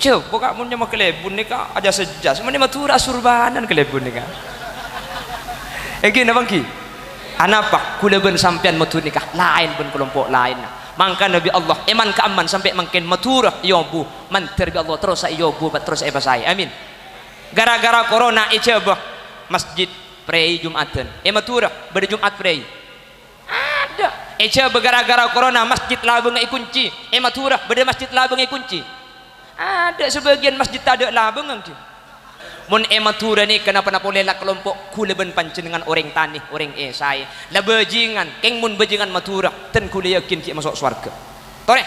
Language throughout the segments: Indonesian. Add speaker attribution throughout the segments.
Speaker 1: coba kak punya kelebun nih kak aja sejas mana matura surbanan kelebun nih kak gini bang ki anapa kuleben sampean matur nikah lain pun kelompok lain mangka Nabi Allah eman ka aman sampai mangken matura yobu mantir bi Allah terus saya yobu terus saya pasai amin gara-gara corona coba masjid prei jumatan matura pada jumat prei ada coba gara-gara corona masjid labeng kunci matura pada masjid labeng kunci ada sebagian masjid tak ada labeng angki mun ematura ni kenapa napolela kelompok kuleben pancenengan orang tani orang esai la bajingan keng mun bajingan matura ten kula yakin ki masuk surga tore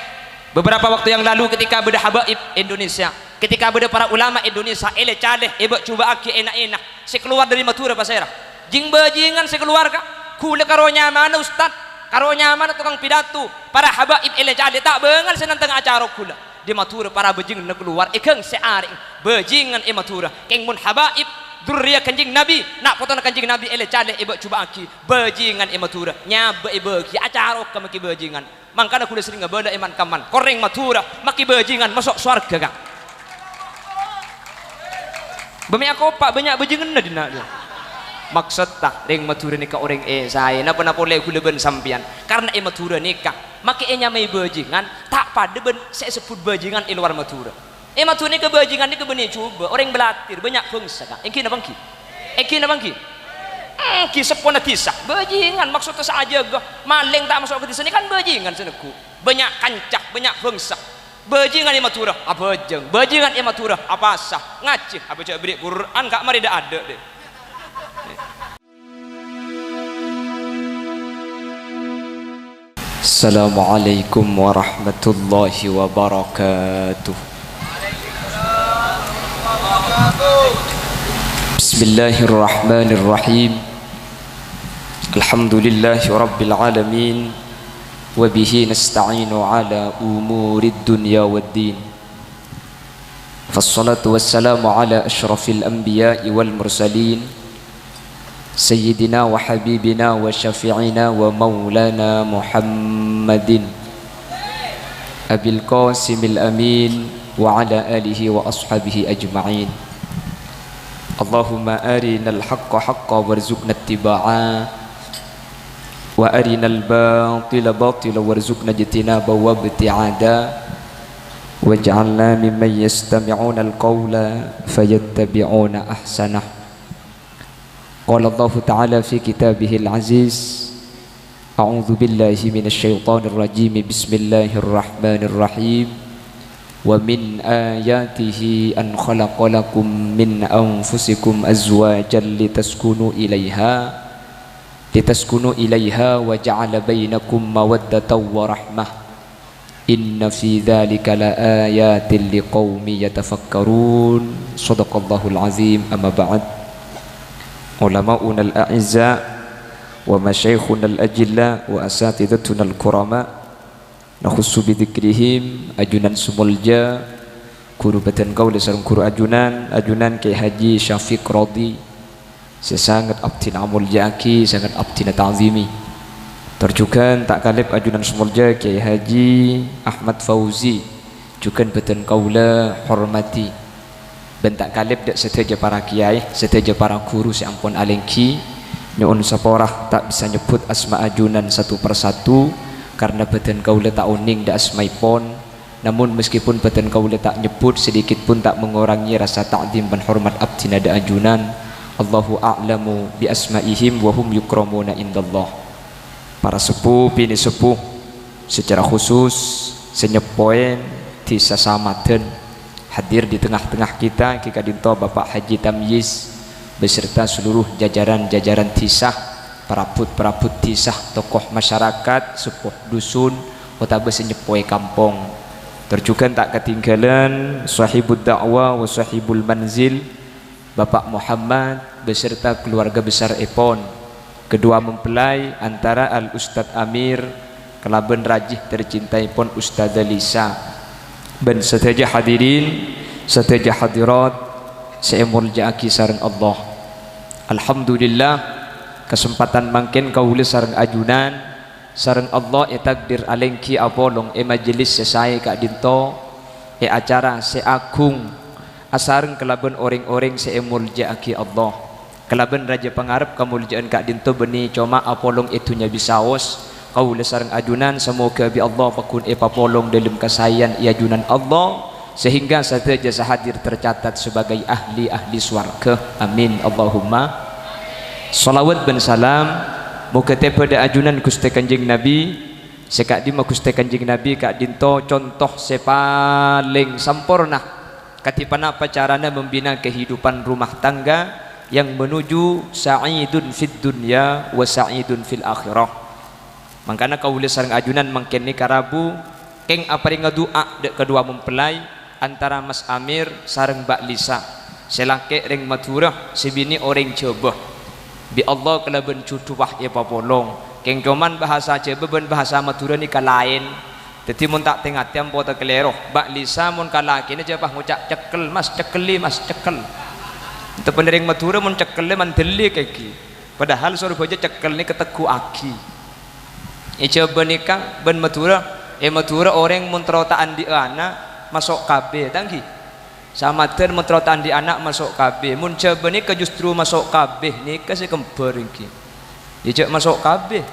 Speaker 1: beberapa waktu yang lalu ketika beda habaib Indonesia ketika beda para ulama Indonesia ele caleh eba cuba aki enak-enak si keluar dari matura pasera jing bajingan si keluar ka kula karonya mana ustad karonya mana tukang pidato para habaib ele caleh tak bengal senantang acara kula di matura para bajingan na keluar ikeng searing bajingan matura keng mun habaib durriya kanjing nabi nak foto kanjing nabi ele cale iba cuba aki bajingan matura nyabe ki acara ka maki bajingan mangkana kuda sering ngabada iman kaman koreng matura maki bajingan masuk surga kak bami aku pak banyak bajingan na dina dia maksud tak ring matura nikah orang saya napa boleh kula ben sampian karena matura nikah maki nyamai bajingan tak pada ben saya sebut bajingan luar matura matura nikah bajingan ni kebeni coba orang belatir banyak fungsi kan engki na bangki ki sepona tisah bajingan maksudnya saja gak maling tak masuk ke tisah ni kan bajingan seneku banyak kancak banyak fungsi bajingan matura apa jeng bajingan matura apa sah ngacih apa cak beri Quran kak mari dah ada deh Assalamualaikum warahmatullahi wabarakatuh. Bismillahirrahmanirrahim. Alhamdulillahi rabbil alamin wa bihi nasta'inu ala umurid dunya waddin. Fassalatu wassalamu ala asyrafil anbiya'i wal mursalin Sayyidina wa habibina wa syafi'ina wa maulana Muhammadin Abil Qasimil Amin wa ala alihi wa ashabihi ajma'in. Allahumma arinal haqqa haqqa warzuqna ittiba'a wa arinal batila batila warzuqna ijtinaba wa ibti'ada waj'alna mimman yastami'una al-qawla fayattabi'una ahsanah. Qala Allah Ta'ala fi kitabihil aziz A'udzu billahi minasy syaithanir rajim Bismillahirrahmanirrahim Wa min ayatihi an khalaqalakum min anfusikum azwajan litaskunu ilaiha wa ja'ala bainakum mawaddatan wa rahmah Inna fi dzalika laayatin liqaumin yatafakkarun. Shadaqallahul azim. Amma ba'd. Ulama'una al-a'izza wa masyayikhuna al-ajilla wa asatidatuna al-kurama nakhussu bidhikrihim ajunan sumulja kurubatan qaula sareng kuru ajunan Kiai Haji Syafiq Radi sesangat abdina amulja aki sangat abdina ta'zimi terjukan tak kalib ajunan sumulja Kiai Haji Ahmad Fauzi jukan batan qaula hormati bentak kalib dak seteja para kiai seteja para guru seampun alengki nyuun saporah tak bisa nyebut asma ajunan satu persatu karena beten kaula tak uning dak asmaipun namun meskipun beten kaula tak nyebut sedikit pun tak mengurangi rasa ta'zim dan hormat abdina da ajunan. Allahu a'lamu bi asmaihim wa hum yukramuna indallah. Para sepuh bini sepuh secara khusus senyepoen tisa samaden hadir di tengah-tengah kita dinto Bapak Haji Tamyiz beserta seluruh jajaran-jajaran tisah, perabot-perabot tisah, tokoh masyarakat, sepuh dusun, otabe senyepoe kampung. Terjukan tak ketinggalan sahibud dakwah wa sahibul manzil Bapak Muhammad beserta keluarga besar Epon, kedua mempelai antara Al Ustadz Amir kelaben rajih tercintai pon Ustadzah Lisa. Dan seteja hadirin seteja hadirat saya muljaaki sareng Allah. Alhamdulillah kesempatan mangken kaula sareng ajunan sareng Allah takdir alengki abolong majelis sesai kak dinto acara seagung asareng kelaban orang-orang muljaaki Allah kelaban raja pengarap kemuljaan kak dinto beni cuma apolong itunya bisaos kau lesareng ajunan semoga bi Allah pakun papolong dalam kasayan ajunan Allah sehingga saja hadir tercatat sebagai ahli swarga. Amin Allahumma. Salawat dan salam muga pada ajunan Gusti Kanjeng Nabi sekak di Gusti Kanjeng Nabi kak dinto contoh sepaling sempurna katipana apa caranya membina kehidupan rumah tangga yang menuju sa'idun fid dunya wa sa'idun fil akhirah. Makanya kaula sareng ajunan mangkene karabu keng apari ngadua dek kedua mempelai antara Mas Amir sareng Mbak Lisa selake ring maturah sebini orang coba bi Allah kelaban cutuwah ya papolong keng cuman bahasa coba ben bahasa maturah ni kalain jadi mun tak tengah tiam pota kelero Mbak Lisa mun kalaki ni jepah ngucap cekel mas cekeli mas cekel itu penering maturah mun cekeli mandeli kaki padahal suruh baca cekel ni ketegu aki coba nikah ben maturah maturah orang mun terotaan di anak masuk KB tangki sama ten menterotan di anak masuk KB mun coba ni ke justru masuk KB ni kasih kembar ini ya masuk KB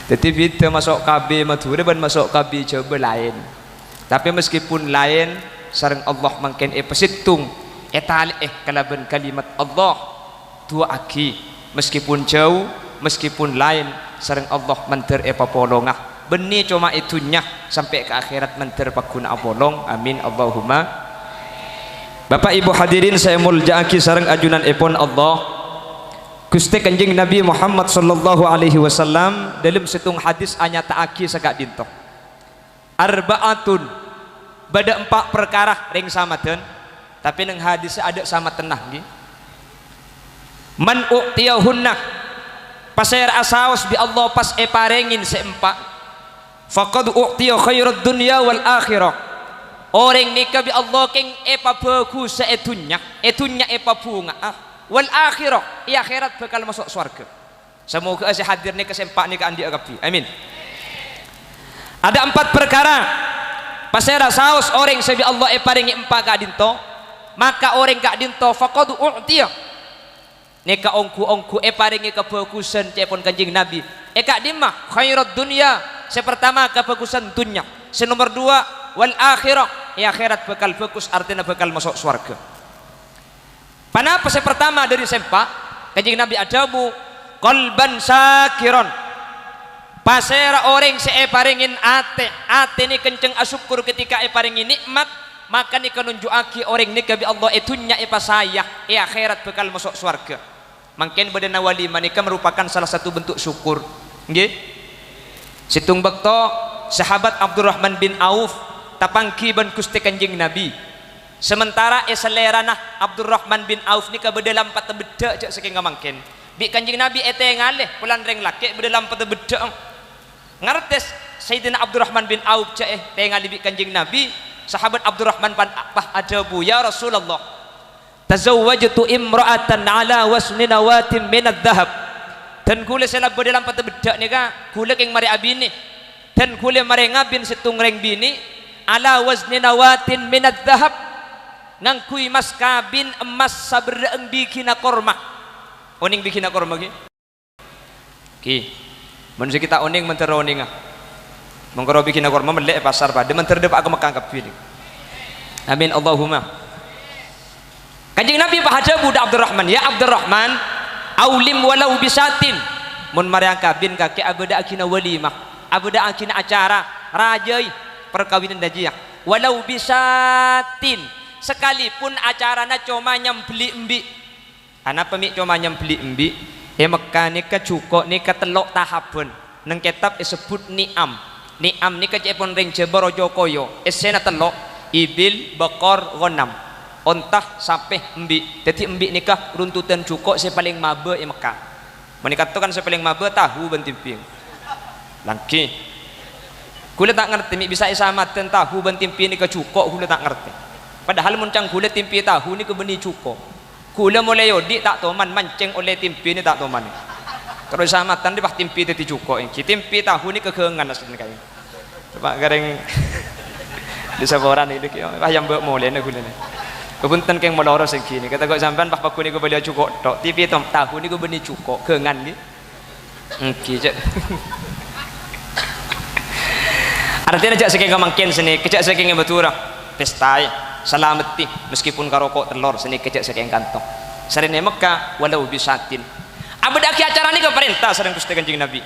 Speaker 1: jadi kita masuk KB mature dan masuk KB coba lain tapi meskipun lain sareng Allah mangken pesittung kalaban kalimat Allah dua aki meskipun jauh meskipun lain sareng Allah menter papolongah benih cuma itunya sampai ke akhirat menter pakuna apolong. Amin Allahumma. Bapak Ibu hadirin saya muljaaki sareng ajunan epon Allah Gusti Kanjeng Nabi Muhammad sallallahu alaihi wasallam dalam setung hadis anyataaki sagak dinto arbaatun bada 4 perkara ring samaten tapi nang hadis ada sama tenah nggih man u'tiyahunna pasir asaos bi Allah pas parengin seempat faqad u'tiya khairat dunya wal akhirah orang nikah bi Allah keng bagus etunya bunga wal akhirah akhirat bakal masuk surga. Semoga saya hadir nih kesempak nih ke andi agapi. Amin. Ada 4 perkara pasera saus orang sebi Allah paringi 4 kak dinto maka orang kak dinto faqad u'tiya neka ongku paringi kebagusan cepon Kanjeng Nabi kak dimah khairat dunya sepertama kebagusan dunia senomor 2 wal akhirah akhirat bakal bagus artinya bakal masuk surga. Panapa sepertama dari sempak Kanjeng Nabi adamu qalban sakiron pasera orang paringin ate ni kenceng asyukur ketika paringin nikmat maka ni kanunjuaki orang ni kabi Allah itunya pasayah akhirat bakal masuk surga. Mungkin badana walima nikah merupakan salah satu bentuk syukur nggih. Situng bekto sahabat Abdurrahman bin Auf tapangki ban Gusti Kanjeng Nabi sementara selera nah Abdurrahman bin Auf ni kebedalam pat beda cak saking mangken bi Kanjeng Nabi ngaleh pulan reng laki bedalam pat beda ngartes Sayyidina Abdurrahman bin Auf cak ngali bi Kanjeng Nabi sahabat Abdurrahman pan apa ajabu ya Rasulullah tazawwajtu imra'atan ala wasni nawatin minad dhahab dan kule sela bedalam pat beda ni ka kule keng mari abini dan kule mari ngabin situng reng bini ala wazni nawatin minad dhahab ngangkui mas kabin emas sabereng bikina korma oning bikina korma ki manusia kita oning menter oning mengkoro bikina korma melek pasar pada menter depak aku mekangkap pilih. Amin Allahumma. Kanjeng Nabi pahaja budak Abdurrahman ya Abdurrahman aulim walau bisatin mun mariang kabin kaki abada akina walimah abada akina acara rajai perkawinan dajiah walau bisatin sekalipun acarana cuma nyambeli embi ana pemik cuma nyambeli embi mekane kecuko ni ketelok tahabun nang kitab disebut ni'am ni kecepon ring Jabar Jokoyo esena telok ibil bakor ghanam ontah sampai embi jadi embi nikah runtutan cukup saya paling mabe Mekah menikah tu kan saya paling mabe tahu bentimping lagi kula tak ngerti bisa isamaten tahu bentimping nikah cukup kula tak ngerti padahal muncang kula timpi tahu ni kebeni cukup kula mulai yodi tak toman mancing oleh timpi ni tak toman kalau isamatan di bah timpi teti cukup ini timpi tahu ni kekengan asli kayu coba gareng Di saboran itu ayam mbok mole nek gulene. Kepunten keng meloro sing kini kata kok sampean pak paku niku beli cukup tok TV tahu niku beni cukup kengan nggih. Nggih cek. Artinya jak saking mangkin seni kejak saking batura pestai salameti meskipun karokok telur seni kejak saking kantong sarene Mekah walau bisatin abadaki acara ini ke perintah sareng Gusti Kanjeng Nabi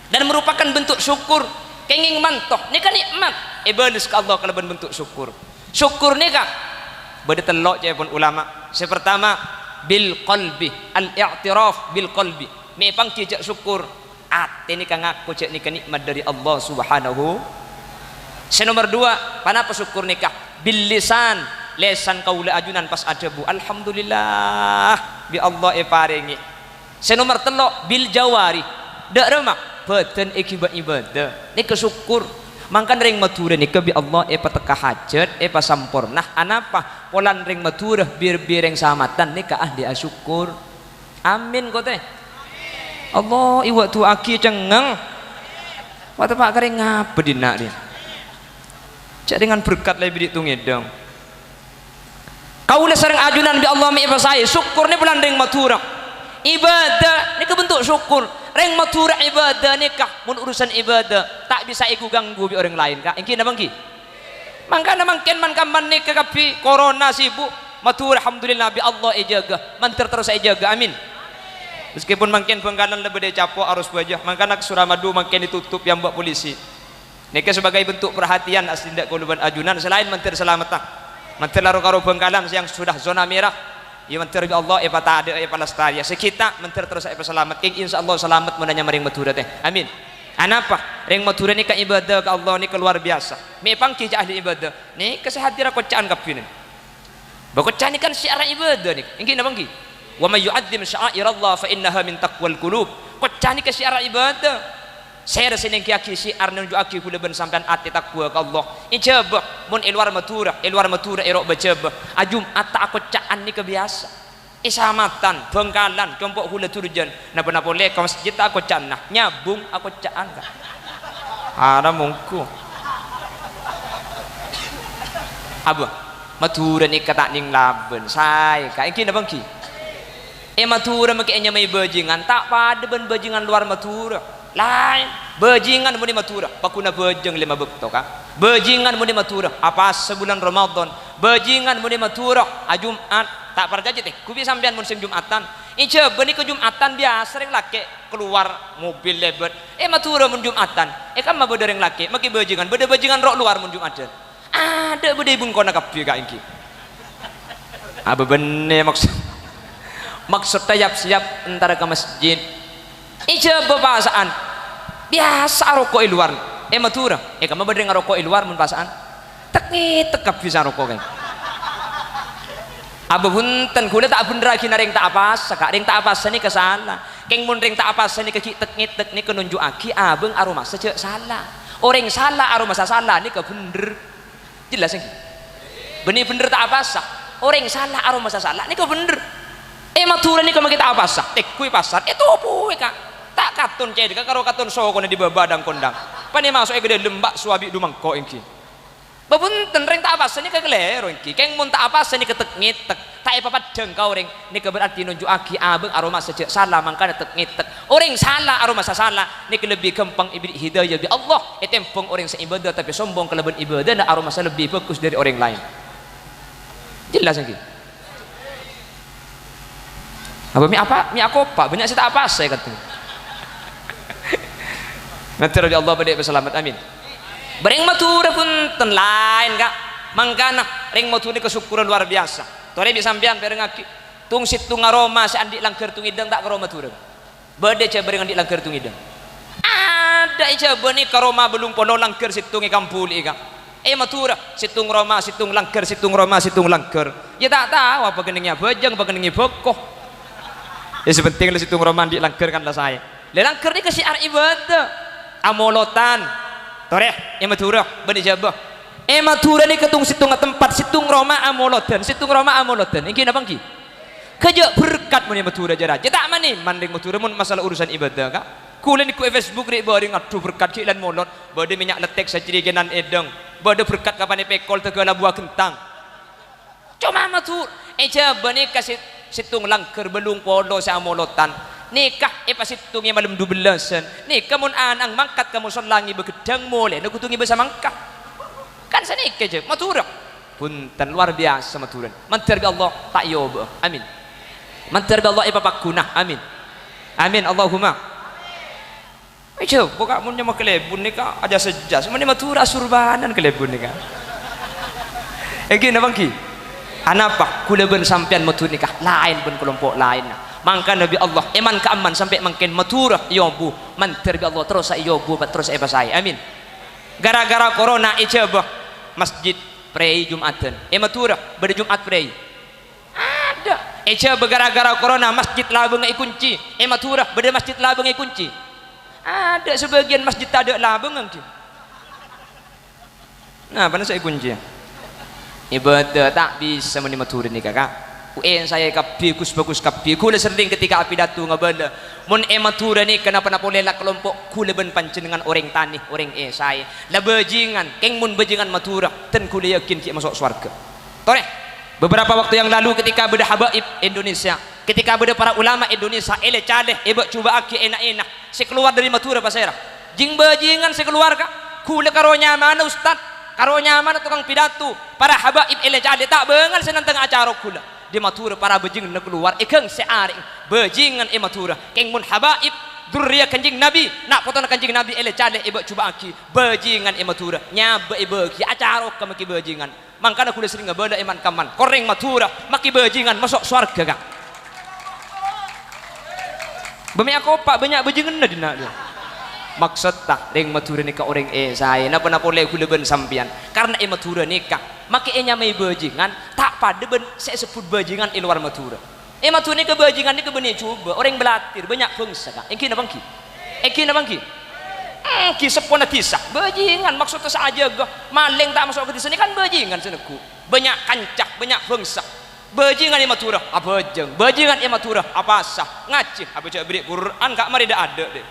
Speaker 1: dan merupakan bentuk syukur kenging mantoh ini kan nikmat ibadus ka Allah kalau bentuk syukur nika bade telok je pun ulama sepertama bil qalbi al i'tiraf bil qalbi memang kijak syukur ate ni kang aku cek nika nikmat dari Allah Subhanahu. Nomor 2, panapa syukur nikah bil lisan lesan kaula ajunan pas adabu alhamdulillah bi Allah paringi. Nomor 3 bil jawari dak remah badan ikibat ibadah nika syukur mangkan ring maturah nika bi Allah pateka hajat pasampurnah anapa polan ring maturah bir ring samatan nika ahli asyukur amin kote Allah iwa tu aki cengeng wate pak kering ngapa dina dia cak dengan berkat lebih ditungedang kaulah sering ajunan bi Allah mi saya syukur ni bulan ring maturah ibadah ni bentuk syukur ring maturah ibadah nikah mun urusan ibadah tak bisa iku ganggu bi orang lain kak engki napa engki mangkana mangken man kamman nikah kapi corona sibuk maturah alhamdulillah bi Allah jaga manter terus jaga amin meskipun mangken Bengkalan lebih capok arus wajah mangkana ke Suramadu mangken ditutup yang buat polisi nika sebagai bentuk perhatian asli ndak kuluban ajunan selain menteri selamatan menteri laro karo Bengkalan yang sudah zona merah ya menteri Allah tak ada palestari sekita menteri terus selamat insyaallah selamat menanya maring Madura teh amin anapa ring Madura nika ibadah ke Allah nika luar biasa memang ki ahli ibadah nika sehadira kocaan kapinen bakocaan kan syiar ibadah nik engki napa engki wa may yu'azzim sya'airallah fa innaha min taqwal qulub kocaan nika syiar ibadah saya rasanya kiaki syiar nunjuk aki kula ben sampean ati takwa ka Allah ijabah mun ilwar matura erok bajabah ajum atta aku caan ni kebiasa isamatan Bengkalan kelompok hula turjan napa-napa le ka masjid aku caan nah nyabung aku caan ka ana mungku abah matura ni kata ning laben saya ka iki napa ki matura make nya may bajingan tak pada ben bajingan luar matura lain bajingan muni matura pakuna bajeng 5 bekto ka bajingan muni matura apa sebulan Ramadan bajingan muni matura Jumat tak perjanji teh kubi sampean mun sing Jumatan ice beuni ke Jumatan biasa ring laki keluar mobil lebet matura mun Jumatan kan mah beudeureng laki make bajingan beude bajingan rok luar mun Jumatan ada beude bungkona kapi ka engki aba bener maksud siap antara ke masjid ija bebasaan biasa rokok luar matura kamu berdeng rokok luar mun pasaan tekap bisa rokok kan abu punten kuda tak bener lagi ring tak apa kak ring tak apa ni kesalah keng mun ring tak apa ni keki tek ni kenunjuk aki abeng aroma sejak salah orang salah aroma salah ni ke bener jelas yang bener tak apa orang salah aroma salah ni ke bener matura ni kalau kita apa tek kui pasar itu puwe kak tak katun cedek karo katun soko di babadang kondang pane masuk gede lembak suabi dumangko engki babunten ring tak apa seni kegelero engki keng mun tak apa seni ketek ngitek tak papat jengkau ring nika berarti nunjuk aki abeng aroma sejak salah mangkana tek ngitek orang salah aroma salah nika lebih gampang ibri hidayah bi Allah tempong orang seibadah tapi sombong kelebihan ibadah dan aroma lebih fokus dari orang lain jelas engki apa mi aku pak banyak saya tak apa saya kata nanti Rabbi Allah pada selamat amin bering matura pun ten lain kak mangkana ring matura kesyukuran luar biasa tore bisa sampean berengaki tung situng aroma si andi langker tung idang tak karoma matura bade ca bereng andi langker tung idang ada ica bani karoma belum pono langker situng kampuli kak matura situng roma situng langker ya tak tahu apa geningnya bajang apa geningnya bokoh ya sepenting lah situng roma andi langker kan lah saya langker ni kesiar ibadah amolotan toreh matura bani jabah matura ni ketung situng tempat situng roma amolotan ini napa ki kerja berkat mun matura jara tak mani manding matura mun masalah urusan ibadah kak kulen ku Facebook ri bari ngadu berkat ki lan molot bade minyak letek sajirigenan edeng bada berkat kapan pekol tegala buah kentang cuma matur coba nikah situng langker belung polo sa amolotan nikah pasitungnya malam 12an nikah mun anang mangkat kamu solangi begedang mole nagutungi basa mangkat kan sa nikah je matur punten luar biasa maturan mantar bi Allah tak yoba amin mantar bi Allah ipapakuna amin amin Allahumma Ijo, buka mun nyama kelebun nikah ada sejas, mun matura surbanan kelebun nikah. Egi na bangki. Anapa kuleban sampean matur nikah lain pun kelompok lain. Mangka Nabi Allah eman ka aman sampai mangken matura yobu mantar bi Allah terus yobu terus pasai. Amin. Gara-gara corona ijabah masjid prei Jumatan. Matura pada Jumat prei. Ada. Ijabah gara-gara corona masjid labeng kunci. Matura pada masjid labeng kunci. Ada sebagian masjid tak ada labeng nanti. Nah, mana saya kunci? Ibadah tak bisa menerima turun ni kakak. UN saya kapi kus bagus kapi. Kula sering ketika api datu ngabala. Mun ematura ni kenapa nak boleh lah kelompok kula ben pancen dengan orang tani, orang saya. Lah bajingan, keng mun bajingan matura, ten kula yakin ki masuk surga. Tore. Beberapa waktu yang lalu ketika beda habaib Indonesia, ketika beda para ulama Indonesia ele caleh ebak cuba aki enak-enak saya keluar dari matura pasera jing bajingan saya keluar kak kula karo nyaman ustad karo nyaman tukang pidato para habaib ele caleh tak bengal senantang acara kula di matura para bajingan nak keluar ikeng searing bajingan matura keng mun habaib durriya kanjing nabi nak potong kanjing nabi ele caleh ebak cuba aki bajingan matura nyaba ebak acara kamaki bajingan mangkana kula sering ngabada iman kaman koreng matura maki bajingan masuk surga kak banyak kopak banyak bajingan na dina dia maksud tak ring matura nikah orang saya napa boleh kula ben sampian karena matura nikah maki nyamai bajingan tak pada ben saya sebut bajingan luar matura matura nikah bajingan nikah benih coba orang belatir banyak fungsi kak engki na bangki kisah pun kisah bajingan maksudnya saja gak maling tak masuk ke sini kan bajingan seneku banyak kancak banyak bangsa bajingan matura apa jeng bajingan matura apa sah ngacih apa cak beri Quran gak mari dah ada deh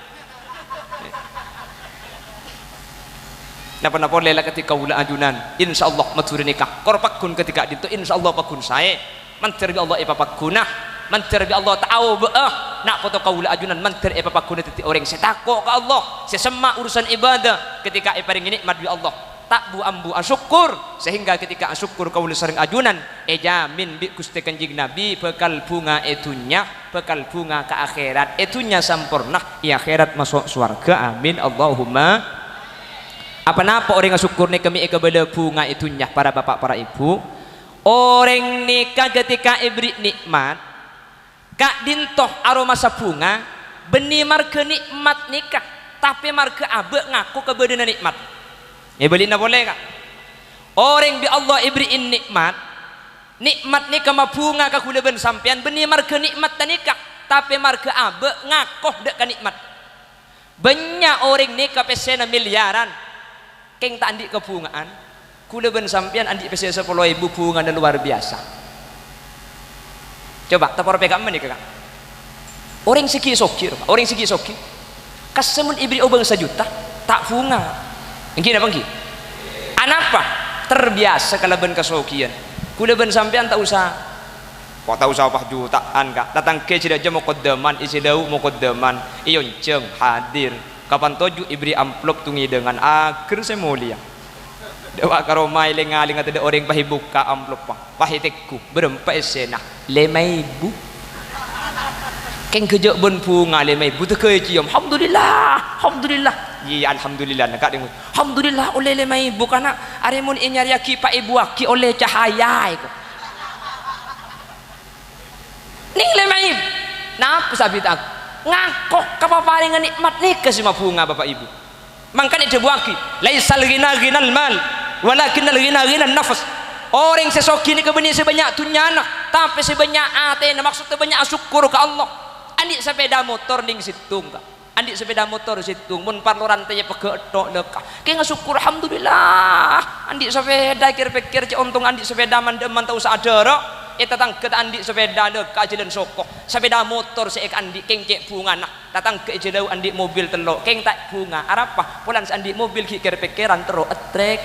Speaker 1: napa boleh lah ketika ulah ajunan insyaallah matura nikah korpakun ketika itu insyaallah pakun saya mantir bi Allah ipapakuna mantir bi Allah tahu nak foto kaula ajunan mantir ipapakuna titi orang setako ke Allah sesema urusan ibadah ketika iparing nikmat bi Allah tak bu ambu asyukur sehingga ketika asyukur kaula sering ajunan jamin bi Gusti Kanjeng Nabi bekal bunga itunya bekal bunga ke akhirat itunya sempurna ya akhirat masuk surga amin Allahumma apa napa orang asyukur ni kami kepada bunga itunya para bapak para ibu orang nikah ketika ibri nikmat kak dintoh aroma bunga benih marga nikmat nikah tapi marga abe ngaku kebenaran nikmat beli na boleh kak orang bi Allah ibriin nikmat nikah ma bunga ka kula ben sampean benih marga nikmat ta nikah tapi marga abe ngakoh dek ka nikmat banyak orang nikah pesena miliaran keng tak andik kebungaan kula ben sampean andik pesen 10.000 bunga luar biasa coba tapor pegang mana kakak orang segi soki kasemun ibri obeng 1 juta tak bunga mungkin apa nggih anapa terbiasa kalau ben kesokian kula ben sampean tak usah kok tak usah apa jutaan kak datang ke tidak jam muqaddaman isi dau muqaddaman iyon ceng hadir kapan toju ibri amplop tungi dengan akhir saya mulia dewa karo mai lengaling atau orang pahi buka amplop pahi tekku berempat esena 5.000 keng kejak ben bunga 5.000 tu kecium alhamdulillah ya alhamdulillah nak dengar alhamdulillah oleh 5.000 kana aremun inyari aki pak ibu aki oleh cahaya itu ning 5.000 napa sabit aku ngakoh kapaparingan nikmat nikah sama bunga bapak ibu mangkane debuaki laisal ghina ghinal mal walakinnal ghina ghinan nafs orang sesoki ni kebenih sebanyak tunyana tapi sebanyak atena maksudnya banyak syukur ke Allah andik sepeda motor ning situng kak andik sepeda motor situng mun parlo rantai pegetok lekah kayak syukur alhamdulillah andik sepeda kir-pikir cek untung andik sepeda mandeman tau sadara datang ke andik sepeda lekah jalan sokoh sepeda motor seek andik keng cek bunga nah datang ke jelau andik mobil telok keng tak bunga arapa pulan andik mobil kir-pikiran terus atrek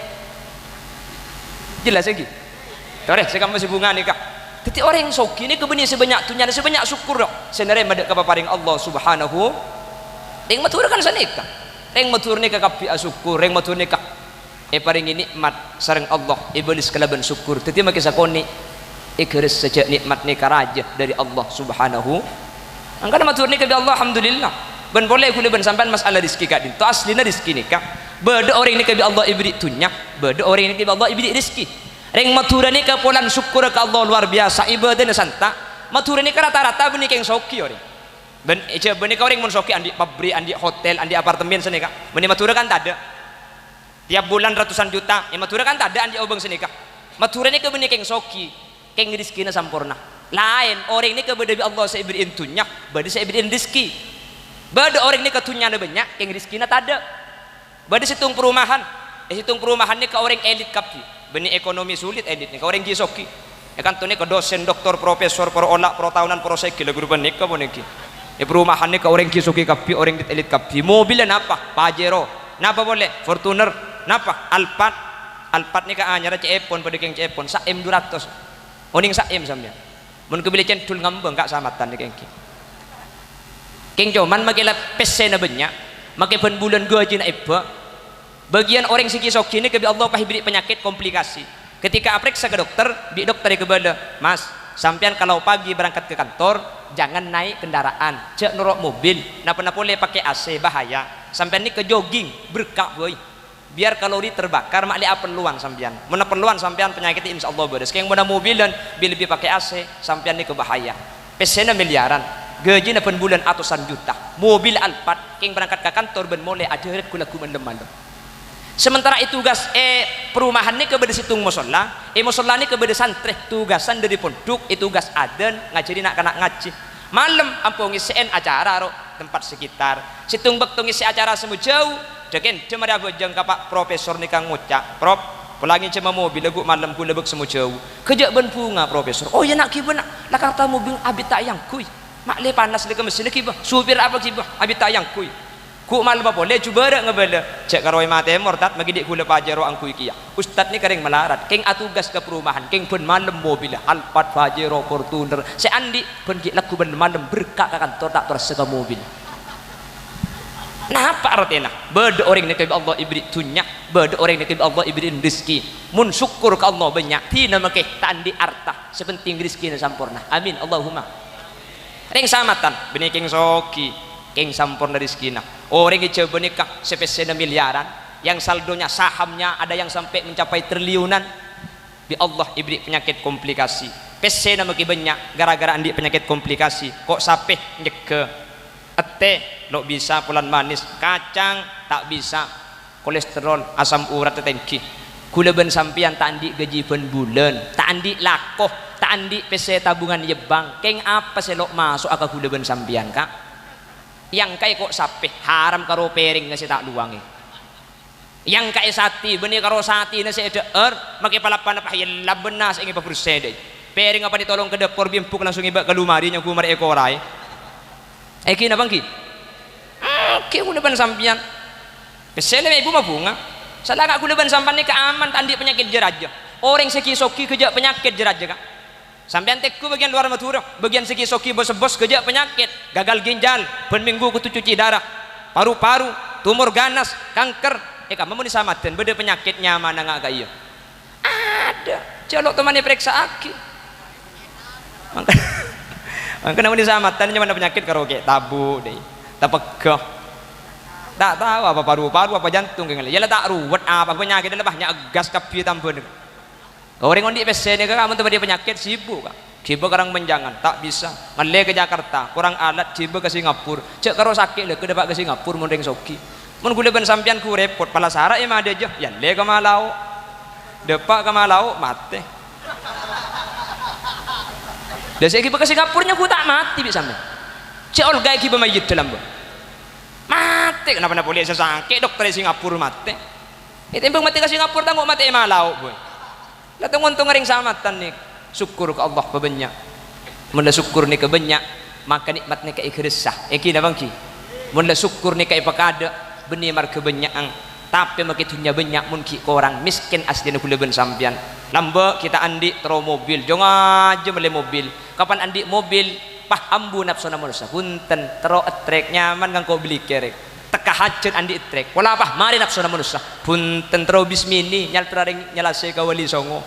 Speaker 1: jelas lagi tore saya masih bunga nih kak. Jadi orang yang soki ini kebenih sebanyak tunya sebanyak syukur dok sebenarnya madek kepaparing Allah subhanahu yang matur kan sanika yang matur nika kapi syukur yang matur nika paring nikmat sareng Allah iblis kalaban syukur teti make sakoni keres saja nikmat nika raja dari Allah subhanahu angkana matur nika bi Allah alhamdulillah ben boleh kula ben sampean masalah rezeki kak itu aslina rezeki nika beda orang nika bi Allah ibri tunya beda orang nika bi Allah ibri rezeki reng matura nika polan syukur ke Allah luar biasa ibadah santa matura nika rata-rata benih yang soki orang ben benih orang mun soki andi pabrik andi hotel andi apartemen senika benih matura kan tak ada tiap bulan ratusan juta matura kan tak ada andi obeng senika matura nika benih yang soki keng rizkina sampurna lain orang nika beda bi Allah saya beriin tunya beda saya beriin rizki beda orang nika tunya banyak keng rizkina tak ada beda situng perumahan situng perumahan nika orang elit kapi benih ekonomi sulit edit nih orang gisoki kan tuh nih ke dosen doktor profesor pro olak pro tahunan pro sekil grup nih ke boneki perumahan nih ke orang gisoki kapi orang di elit kapi mobilnya napa Pajero napa boleh Fortuner napa Alphard nih ke anyar cepon pada keng cepon saem 200 oning saem sampean mun kebeli centul ngambeng kak samatan nih keng joman makela pesen banyak make pen bulan gaji na iba bagian orang siki soki ini kebi Allah pahibri penyakit komplikasi ketika apriksa ke dokter bi dokter kebala mas sampean kalau pagi berangkat ke kantor jangan naik kendaraan cek nurok mobil napa boleh pakai AC bahaya sampean ini ke jogging berkah boy biar kalori terbakar makli peluang sampean mana peluang sampean penyakit insya Allah beres yang mana mobil dan lebih pakai AC sampean ini ke bahaya pesena miliaran gaji na bulan atusan juta mobil Alphard yang berangkat ke kantor ben mulai ada kula kuman sementara itu tugas perumahan ini kepada situng musola musola ini kepada santri tugasan dari pondok tugas adan ngajari nak kanak ngaji malam ampung ngisiin acara ro tempat sekitar situng bektung ngisi acara semu jauh deken cuma ada bojang kapak profesor nih kang ngucap prof pelangi cuma mobil lagu malam ku lebek semu jauh kejak ben bunga profesor oh ya nak kibah nak lakar ta mobil abit tayang kuy makle panas lek mesin kibah supir apa kibah abit tayang kuy ku mal ba boleh coba dak ngebala cek karo mate mortat magidik kula Pajero angku iki ya ustad ni kering melarat keng atugas ke perumahan keng pun malam mobil Alphard Pajero Fortuner se andi pun ki laku ben malam berkak ka kantor tak terus ke mobil nah apa artinya beda orang ni ke Allah ibri tunya beda orang ni ke Allah ibri rezeki mun syukur ke Allah banyak tina make tak andi arta sepenting rezeki na sampurna amin Allahumma ring samatan benih keng soki keng sampurna rezekina orang yang coba nikah sepesena miliaran yang saldonya sahamnya ada yang sampai mencapai triliunan bi Allah ibri penyakit komplikasi pesena makin banyak gara-gara andi penyakit komplikasi kok sapeh nyeke ete lo bisa pulan manis kacang tak bisa kolesterol asam urat tinggi gula ben sampian tak andi gaji ben bulan tak andi lakoh tak andi pese tabungan yebang keng apa selok masuk akal gula ben sampian kak yang kaya kok sapeh haram karo pering nasi tak luangi yang kaya sati benih karo sati nasi ada makai palapan apa yang labenas ingin berproses deh pering apa ditolong ke dapur bimpuk langsung ibak ke lumari yang kumar ekorai kina bangki oke kuleban sampian kesele ibu mah bunga salah gak kuleban sampan ni keaman tandi penyakit jeraja orang seki soki kejak penyakit jeraja kak sampean tekku bagian luar matura bagian segi soki bos-bos kejak penyakit gagal ginjal ben minggu kutu cuci darah paru-paru tumor ganas kanker kamu mau disamatin beda penyakitnya mana nggak kayak ada colok temannya periksa aki maka namun disamatan mana penyakit karaoke tabu deh tapegah tak tahu apa paru-paru apa jantung kengel ya tak ruwet apa penyakit lebah banyak gas kapi tambun orang ngondi pesen ke kamu tempat dia penyakit sibuk kak sibuk orang menjangan tak bisa ngale ke Jakarta kurang alat sibuk ke Singapura cek karo sakit le ke depak ke Singapura mending soki mun gule ben sampian ku repot pala sara emang ada aja ya le ke Malau depak ke Malau mati dah saya ke Singapura ku tak mati bisa sampe cek olga ki mayit dalam mati kenapa boleh sesangke dokter Singapura mati itu yang mati ke Singapura tangguh mati Malau boy datang untung ring samatan nih syukur ke Allah kebanyak mula syukur nih kebanyak maka nikmat nih kayak keresah kina bangki mula syukur nih kayak pakada benih mar kebanyakan tapi makitunya banyak mungkin orang miskin asli nak kuleban sampian
Speaker 2: Lambek kita andik tero mobil, jangan aja beli mobil. Kapan andik mobil, paham bu nafsu manusia. Punten tero trek nyaman kan kau beli kerek. Teka hajat andik trek. Wala apa? Mari nafsu manusia. Punten tero bismini nyal terareng nyalase kawali songo.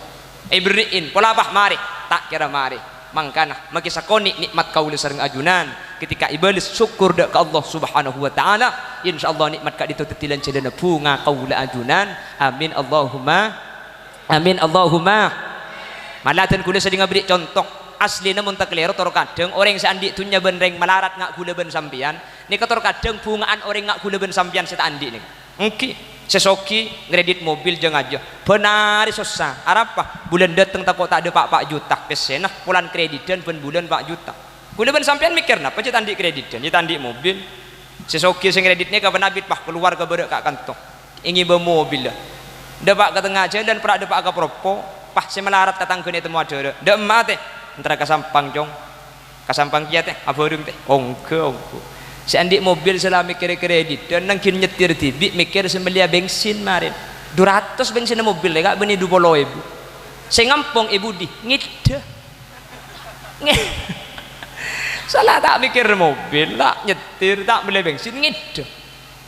Speaker 2: Beriin. Wala apa? Mari. Tak kira mari. Mangkana makisakoni nikmat kauli sareng ajunan. Ketika iblis syukur ke Allah Subhanahu wa taala, insyaallah nikmat ka ditu tetilan cedana bunga kaula ajunan. Amin Allahumma. Amin Allahumma. Malatan kula seding beri contoh asli namun tak kelero tor kadang orang seandi tunya benreng malarat ngak kula ben sampian ni tor kadang bungaan orang ngak kula ben sampian seta andi nih engki sesoki ngredit mobil jeng aja benari susah arapa bulan dateng tak ada pak juta pesen nah bulan kredit dan pen bulan pak juta kula ben sampian mikir napa cet andi kredit dan cet andi mobil sesoki sing kreditnya kapan abit pah keluar ke beurek kak kantong ingin bawa mobil dah depak ke tengah aja dan pernah depak ke propo pah si melarat katangkeun itu mau ada dah emak teh antara kasampang jong kasampang kia teh abodung teh ongko si andik mobil selama mikir kredit dan nangkin nyetir tibi mikir sembelia bensin marin 200 bensin mobil lega beni 20.000 saya ngampong ibu di ngide salah tak mikir mobil tak nyetir tak beli bensin ngide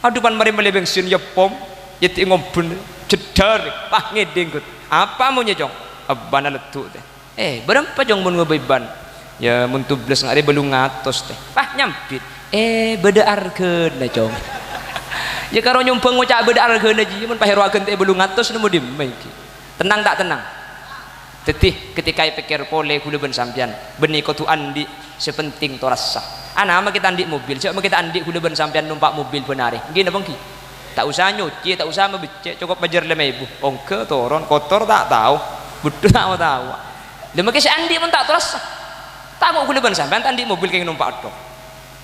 Speaker 2: aduh pan mari beli bensin ya pom yeti ngobun jedar pah ngedenggut apa mau nyejong abana letuk teh berapa jong mun ngebeban ya mun 17 ngari belum ngatos teh pah nyampit bedaarkeun na jong ya karo nyumpeng ngucap bedaarkeun aja mun paheroakeun teh belum ngatos nemu dimai tenang tak tenang tetih ketika pikir pole kula ben sampean benih kotu andi sepenting to rasa ana mah kita andi mobil siapa kita andi kula ben sampean numpak mobil benare nggih napa nggih tak usah nyuci tak usah membecek cukup bajar 5.000 ongke toron kotor tak tahu butuh tak tahu dan makanya si andi pun tak terasa tak mau kuliban sampai andi mobil kayak numpak tok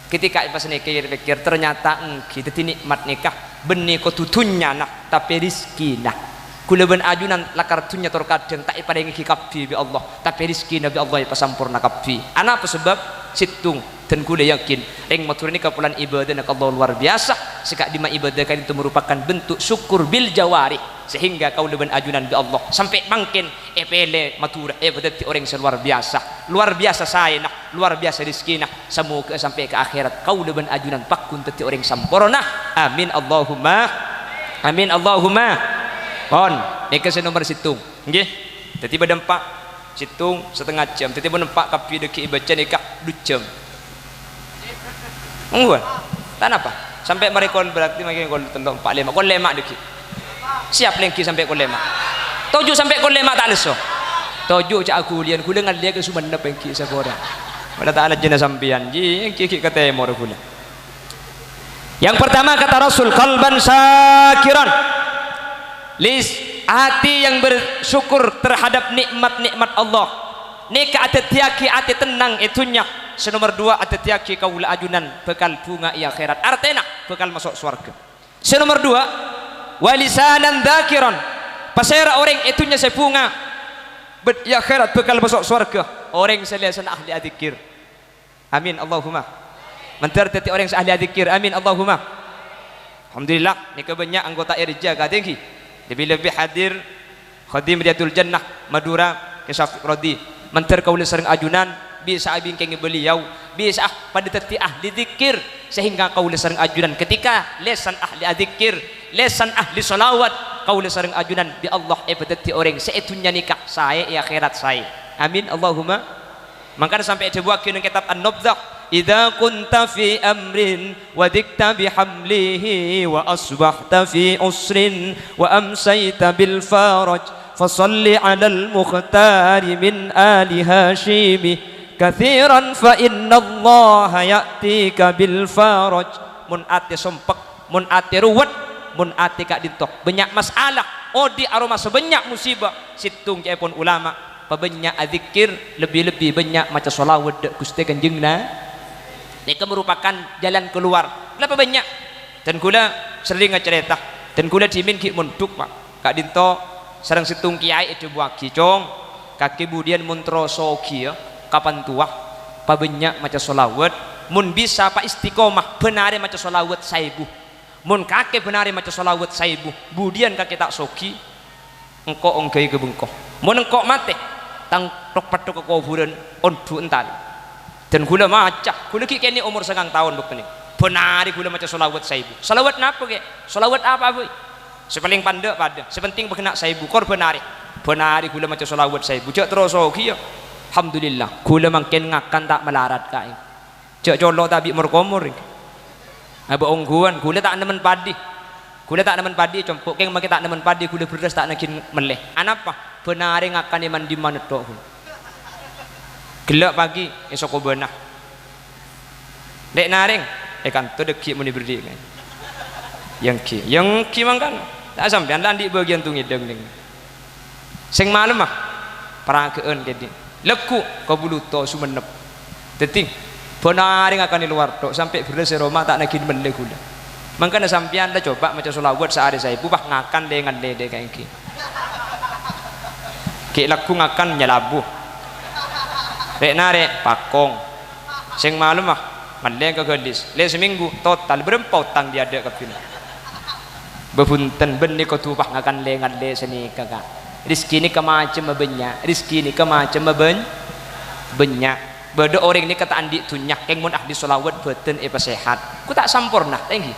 Speaker 2: ketika pas nikah pikir ternyata kita nikmat nikah benih kau tutunya nak tapi rizki nak kuliban ajunan lakar tunya terkadang tak ipadengi kapi bi Allah tapi rizki nabi Allah pasampurna kapi anak apa sebab situng dan kuda yakin ring matur ini kapulan ibadah nak Allah luar biasa sekak dima ibadah kan itu merupakan bentuk syukur bil jawari sehingga kau leban ajunan bi Allah sampai mangkin pele matur berarti orang luar biasa saya nak luar biasa rizki nak semoga sampai ke akhirat kau leban ajunan pakun teti orang sampurna amin Allahumma on nikah nomor situng nggih dadi badempak situng setengah jam dadi badempak kapi deki baca nikah 2 jam enggak tan apa sampai mereka berarti makin kol tentang 45 kol lemak deki siap lengki sampai kol lemak 7 sampai kol lemak tak leso 7 cak aku lian kula ngan dia ke suman pengki sabora pada taala jenah sampean ji kiki kata mor kula yang pertama kata Rasul qalban syakiran lis hati yang bersyukur terhadap nikmat-nikmat Allah nikah ada tiaki hati tenang itunya senomor 2 ada tiaki kaula ajunan bekal bunga i akhirat artena bekal masuk surga senomor 2 walisanan dzakiran pasera orang itunya sebunga i akhirat bekal masuk surga orang seliasan ahli adzikir amin Allahumma mentar teti orang ahli adzikir amin Allahumma alhamdulillah nikah banyak anggota irja kadengki lebih-lebih hadir khadim Riyadul Jannah Madura ke Syafiq Rodi mentar kaula sering ajunan bisa abing kengi beliau bisa pada teti ahli zikir sehingga kaula sering ajunan ketika lesan ahli adzikir lesan ahli salawat kaula sering ajunan bi Allah teti orang seitunya nikah saya akhirat saya amin Allahumma maka sampai dibuatkan kitab An-Nubdzah idza kunta fi amrin wa dikta bihamlihi wa asbahta fi usrin wa amsayta bil faraj fasalli 'alal mukhtari min ali hashim kathiran fa inna allaha ya'tika bil faraj mun ati sompek mun ati ruwet mun ati kak dintok banyak masalah odi aroma sebanyak musibah situng pun ulama pabanyak adzikir lebih-lebih banyak maca sholawat Gusti Kanjengna ini merupakan jalan keluar kenapa banyak dan kula sering cerita dan kula dimin ki munduk pak kak dinto sareng situng kiai itu buah kicong kaki kemudian muntro soki ya kapan tua pabanyak maca sholawat mun bisa pak istiqomah benare maca sholawat saibu mun kake benare maca sholawat saibu kemudian kake tak soki engko ongkai kebengkoh mun kok mate tang tok patok ke kuburan ondu ental dan gula macah gula ki kene umur 9 tahun bukti benari gula maca selawat 1000 selawat napa ke selawat apa boy sepaling pandek pada sepenting berkena 1000 korban benari gula maca selawat 1000 jak terus ki ya alhamdulillah gula mangken ngakan tak melarat kae jak colok tabi murkomur aba ongguan gula tak nemen padi gula tak nemen padi compok keng make tak nemen padi gula beras tak nakin meleh anapa benari ngakan iman di mana tok gelap pagi esok ko benah dek naring kan tu deki muni berdi kan yang ki mangkan tak sampean landi bagian tungi deng sing malam mah parakeun jadi leku ka buluto sumenep deting benari ngakan di luar tok sampai beres Roma tak nakin meleh gula mangkana sampean dah coba maca selawat sehari 1000 bah ngakan dengan lede kayak ki laku ngakan nyelabuh rek narek pakong sing malam mah maleng ke gadis le seminggu total berapa utang dia ada ke film bebunten ben ni ko tupah ngakan lengan le seni kakak rezeki ni kemacam banyak rezeki ni kemacam banyak beda orang ni kata andi tunyak keng mun ahli selawat beten apa sehat ku tak sampurna tenggi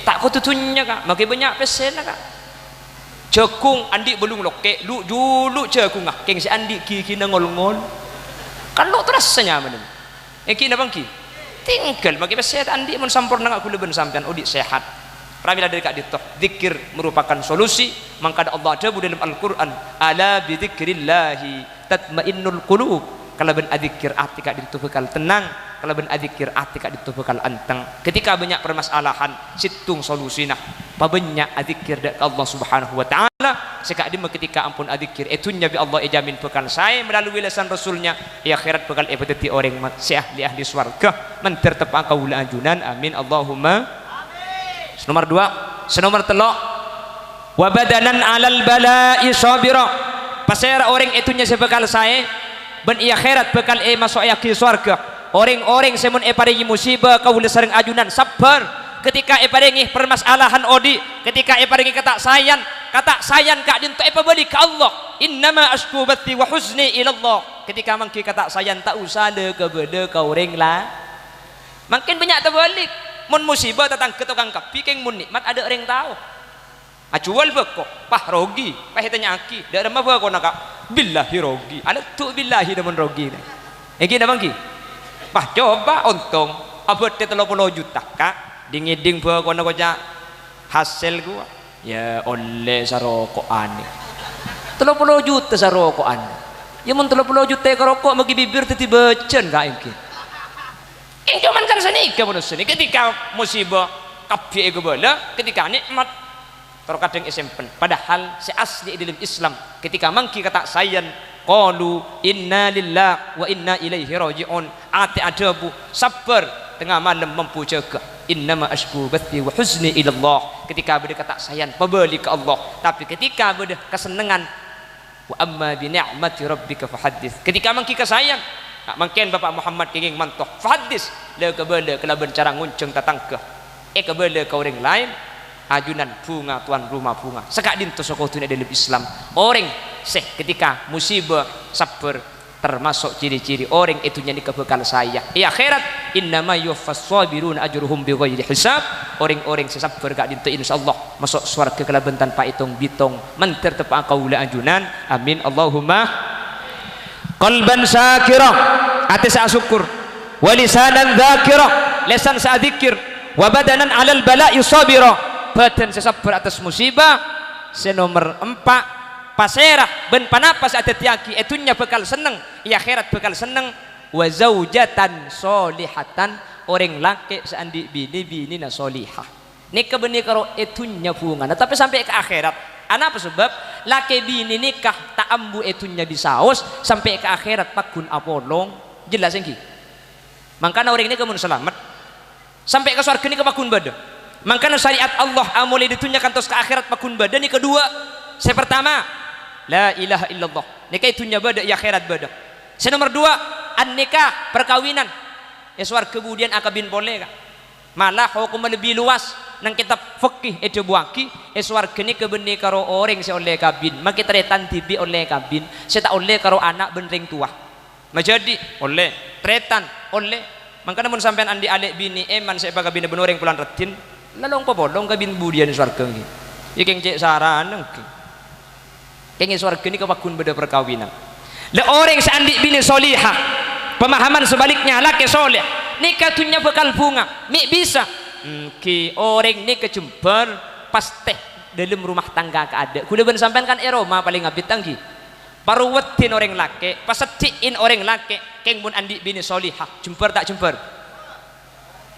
Speaker 2: tak ku tutunya kak makai banyak pesen kak jekung andi belum loke lu julu jekung ah keng si andi ki ngol-ngol kalau terus senyaman kina bangki tinggal makai pesen andi mun sampurna kak ku leben sampean udi sehat pramila dari kak ditok zikir merupakan solusi mangka Allah ada dalam Al-Qur'an ala bi dzikrillahi tatmainnul qulub kalau ben adzikir ati kak ditubekal tenang kalau ben adzikir ati kak ditubekal anteng ketika banyak permasalahan situng solusina pabanyak adzikir dak Allah Subhanahu wa taala sekak di ketika ampun adzikir etunya bi Allah ejamin bekal saya melalui lisan rasulnya ya akhirat bekal ebeteti orang si ahli swarga mentertep kaula anjunan amin Allahumma amin. Nomor 2 nomor 3 wa badanan alal bala'i sabira pasera orang etunya sebekal saya ben i akhirat bekal masuk yakin surga orang-orang semun paringi musibah kaula sareng ajunan sabar ketika paringi permasalahan odi ketika paringi kata sayan kak dinto balik ke Allah innama asku bathi wa huzni ila Allah ketika mangki kata sayan tak usah le kebede ka orang lah makin banyak terbalik mun musibah datang ke tukang kapi keng mun nikmat ada orang tahu acual beko pah rogi pah tanya aki dak remah beko nak billahi rogi anak tu billahi demen rogi iki na bangki pah coba untung abot 30 juta kak dingiding beko nak ja hasil gua ya oleh sarokokan 30 juta sarokokan ya mun 30 juta ka rokok magi bibir teti becen kak iki cuman kan senika manusia ketika musibah kapi ego bola ketika nikmat terkadang isempen padahal si asli dalam Islam ketika mangki kata sayan qalu inna lillahi wa inna ilaihi raji'un ati adabu sabar tengah malam mampu jaga innama ashku bathi wa huzni ila Allah ketika beda kata sayan pembeli ke Allah tapi ketika beda kesenangan wa amma bi ni'mati rabbika fahaddits ketika mangki kesayan mungkin Bapak Muhammad kenging mantoh fahaddits le kebele kelaban cara ngunceng tatangkeh kebele ke orang lain ajunan bunga tuan rumah bunga sekak dinto sokotuna dalam Islam orang ketika musibah sabar termasuk ciri-ciri orang itu nyanyi kebekal saya akhirat innama yuwaffas sabirun ajruhum bighairi hisab orang-orang sabar gak dinto insyaallah masuk surga kelaban tanpa hitung bitong menter tepa kaula ajunan amin Allahumma qalban syakira ati sa syukur wa lisanan dzakira lisan sa dzikir wa badanan alal bala'i sabira badan sabar atas musibah senomor 4 pasera ben panapas atet yaki etunya bekal seneng ya akhirat bekal seneng wa zaujatan solihatan orang laki seandi bini na solihah nikah benih karo etunya bunga tapi sampai ke akhirat apa sebab laki bini nikah tak ambu etunya disaus sampai ke akhirat pakun apolong jelas engki makanya orang ini kemun selamat sampai ke surga ini kepakun badan makanya syariat Allah amuli ditunyakan terus ke akhirat pakun badan ini kedua saya pertama la ilaha illallah nikah itunya badan ya akhirat badan saya nomor 2 an nikah perkawinan ya surga kemudian akabin boleh kah malah hukum lebih luas nang kitab fikih itu buaki swarga ni kebeni karo orang se oleh kabin mak kita tretan tibi oleh kabin se tak oleh karo anak benring tua majadi oleh tretan oleh mangkana mun sampean andi alek bini eman se baga bini benoreng pulan retin lalong popolong kabin budian swarga ni ikeng cek saran kenging swarga ni kapagun beda perkawinan le orang se andi bini solihah pemahaman sebaliknya laki soleh nikah dunia bakal bunga mi bisa ki orang ni kejumper pas teh dalam rumah tangga keada kuda ben sampean kan Roma paling ngabit tangki paruwetin orang laki pasetiin orang laki keng mun andi bini solihah jumper tak jumper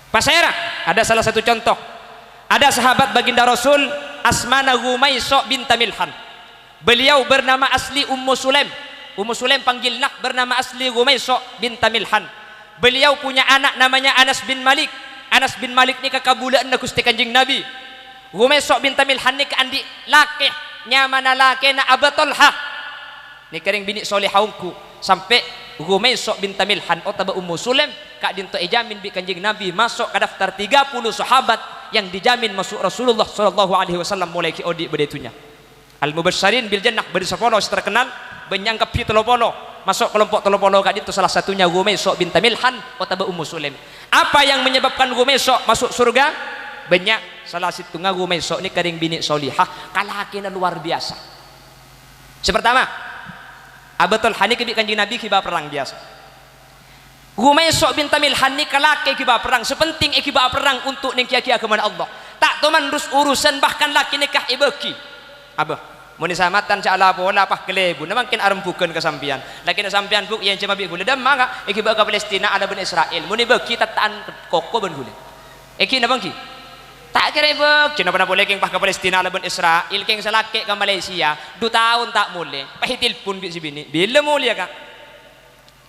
Speaker 2: pasera ada salah satu contoh ada sahabat baginda Rasul Asmana Gumaiso binta Milhan beliau bernama asli Ummu Sulaim panggil nak bernama asli Gumaiso binta Milhan beliau punya anak namanya Anas bin Malik ni kakabulaan na Gusti Kanjeng Nabi Gumaiso binta Milhan ni kaandi laki nyamana laki na Abu Talha ni kering bini solihahungku sampai Gumaiso binta Milhan otaba Ummu Sulaim kak dinto ijamin bi Kanjeng Nabi masuk ke daftar 30 sahabat yang dijamin masuk Rasulullah sallallahu alaihi wasallam mulai ki odi bedetunya al-mubasysyirin bil jannah bersepuluh terkenal benyangkep pi 30 masuk kelompok 30 kak itu salah satunya Gumaiso binta Milhan otaba Ummu Sulaim apa yang menyebabkan Gumaiso masuk surga banyak salah satu Gumaiso ini kering bini solihah kalakina luar biasa sepertama Abu Talha ni kebik Kanjeng Nabi kiba perang biasa Gumaiso binta Milhan ni kalake kiba perang sepenting kiba perang untuk ning kia-kia ke mana Allah tak tomandus urusan bahkan laki nikah ibeki abah mun samatan cala bola pah kelebu namakin arempukeun ka sampean lakin sampean buk yang cuma bi gula dam maka iki ba ka Palestina ada ben Israel mun beuki tataan koko ben gula iki na bangki tak kira beuk cenah pernah boleh keng pah ka Palestina ada ben Israel keng salake ka Malaysia 2 tahun tak boleh pahitil pun bi si bini bila mulia ka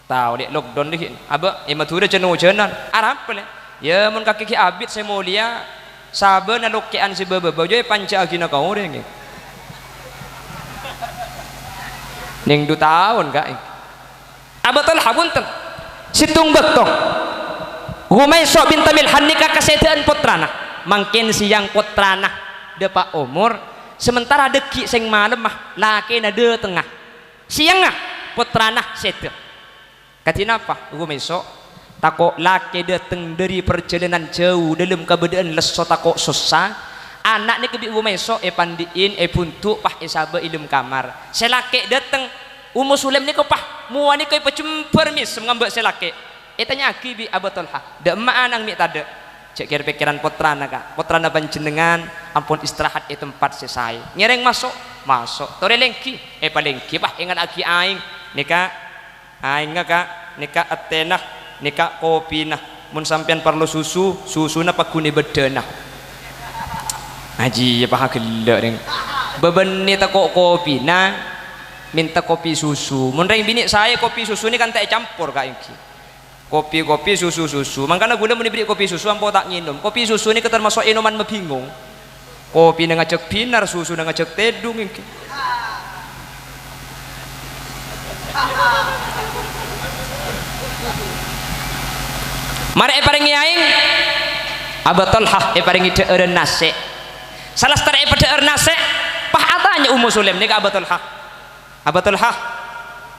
Speaker 2: tahu dek lockdown dik aba matura cenu cenan arab pole ya mun kaki ki abit saya mulia sabana lokean si bebe bojo panca agina kau reng ning 2 tahun kak Abu Talha punten situng bektong Gumaiso binta Milhan nikah kasedean putrana mangkin siang putrana depa umur sementara deki sing malem mah laki na de tengah siang putrana sete katina apa Gumaiso tako laki dateng dari perjalanan jauh dalam keadaan leso tako susah anak ni kebi Gumaiso pandiin buntu pah sabe ilum kamar selake dateng Ummu Sulaim ni pah mua ni kau pecumper mis mengambek selake tanya aki bi Abu Talha da emak anang mi tade cek kira pikiran putrana panjenengan ampun istirahat tempat selesai nyereng masuk tore lengki palengki pah ingat aki aing nika aing ka nika atenah nika kopi nah mun sampean perlu susu na pakuni bedenah Haji apa gelak ning bebenit tak kopi nah minta kopi susu mun ring bini saya kopi susu ni kan tak campur kak iki kopi susu makanya guna mun diberi kopi susu ampo tak nginum kopi susu ni termasuk minuman mebingung kopi nang ngajak binar susu nang ngajak tedung iki mari paringi aing Abu Talha paringi deureun nase salah setara pada nase pah atanya Ummu Sulaim ni ka Abu Talha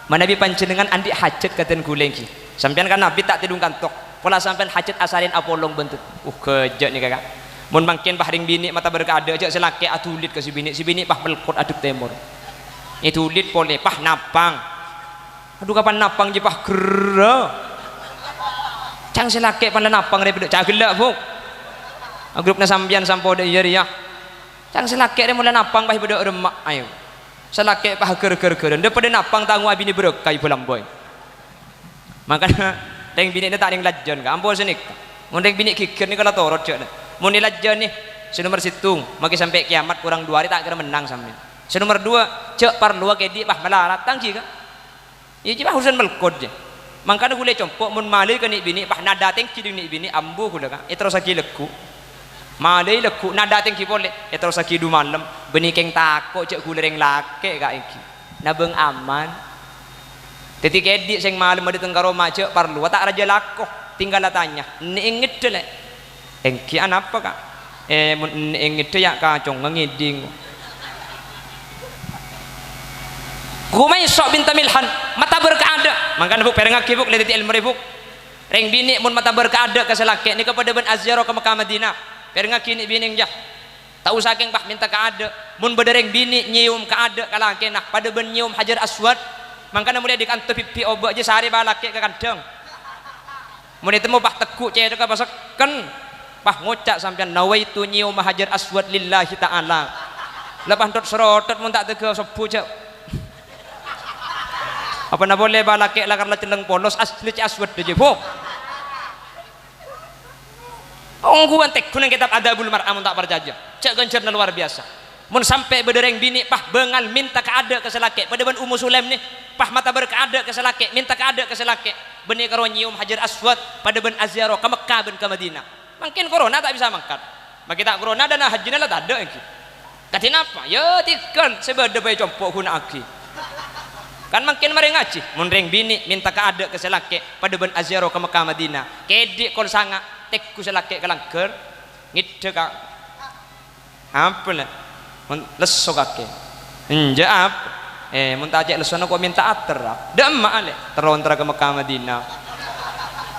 Speaker 2: manabi panjenengan andi hajat katen guleng ki sampean kan nabi tak tidung kantok pola sampean hajat asalin apolong bentut kejak nih kakak mun mangkin pah ring bini mata berkade aja selaki atulit ke si bini pah melkot aduk temor itu lit pole pah napang aduh kapan napang je pah gerra cang selaki pan napang re bedek cagelak bu grupna sampean sampo de ya cang selaki re mula napang pah bedek remak ayo selaki pah ger-ger daripada napang tangguh bini berkah ibu lamboy makanya deng bini ni tak deng lajan ka ampun senik mun deng bini kikir ni kala torot cek mun ni lajan ni senomor situng maki sampai kiamat kurang 2 hari tak kira menang sampean senomor 2 cek parlua ke di pah melarat tangki ka iki pah urusan melkod je makanya gule compok mun malih ke ni bini pah nada tengki ni bini ambu gula ka terus lagi leku malih leku nada tengki boleh terus lagi du malam beni keng takok cek gule reng lake ka iki nabeng aman titik edik sing malam ada tenggaro macet parlu tak raja lakoh tinggal tanya ni inget dele engki apa kak mun ngide ya kacong ngiding Gumaisok binta Milhan mata berkeada mangkana buk perengaki buk letiti ilmu ribuk reng bini mun mata berkeada ke selake ni kepada ben Azyaro ke Mekah Madinah perengaki ni bini jah tahu saking bah minta keada mun bedereng bini nyium keada kalake nah pada ben nyium Hajar Aswad mangkana mulai dikanto pipi obak je sehari balake ke kandang mun ditemu bah tekuk ceh ka pasaken bah ngocak sampean nawaitu nyium Hajar Aswad lillahi taala lepas dot serotot mun tak tege sepu cek apa na boleh balake lah karena celeng polos asli aswad je bo ongguan tek kunang kitab Adabul Mar'ah mun tak percaya cek gencerna luar biasa mun sampai bedereng bini pah bengal minta keada ke selake pada ben Ummu Sulaim nih pah mata berkeada ke selake minta keada ke selake beni karo nyium Hajar Aswad pada ben Azyaro ke Mekah ben ke Madinah mungkin corona tak bisa mangkat bagi tak corona dan hajina lah tak ada iki katina apa ya tikan sebeda bae compok guna aki kan makin mari ngaji mun reng bini minta keada ke selake pada ben Azyaro ke Mekah Madinah kedik kol sanga tekku selake kelangker ngide ka apa lah mun leso kake enja apa mun tak ajak lesono kok minta ater demak ale terontra ke Mekah Madinah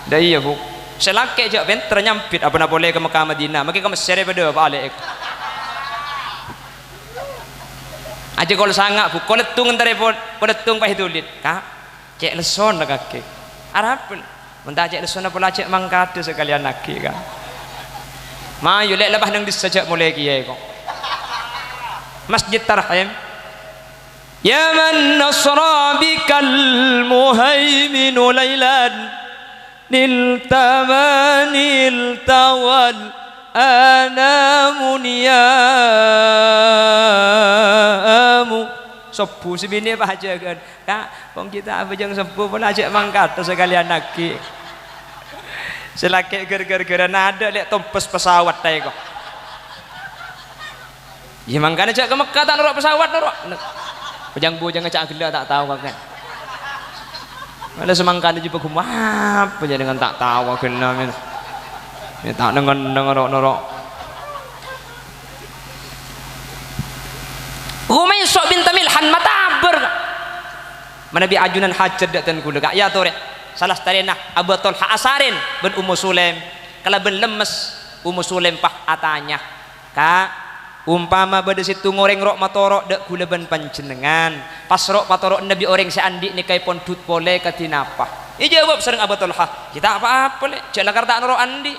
Speaker 2: dah iya bu selake je ben ternyampit apa nak boleh ke Mekah Madinah makin ke Mesir pada balik aja kalau sangat bu koletung antara koletung pah tulit kak cek leson lah kaki arapun mentah cek leson pula cek mangkatu sekalian laki kak mayu lek lepas nang disajak mulai kiai kok Masjid Tarhim ya man nasra bikal muhaimin lailan nil tamanil tawal anamun yamu sepuh sebini apa aja kan kak kong kita apa jang sepuh pula ajak mangkat sekalian laki selaki ger-ger nada lihat tompes pesawat tay kok ya mangkana ajak ke Mekah tak norok pesawat norok bujang-bujang ajak gila tak tahu kan ada semangkana juga kumap aja dengan tak tahu kena men ya tak dengar norok Gumaisok binta Milhan mataber manabi ajunan hajat dan kuda kak ya tore salah starena Abu Talha asarin ben Ummu Sulaim kalau ben lemes Ummu Sulaim pah atanya kak umpama bade situ ngoreng rok matorok dek gula ben panjenengan pas rok matorok nabi oreng seandi nikai pon dut pole katinapa jawab sering Abu Talha kita apa-apa le cek lakar tak norok andi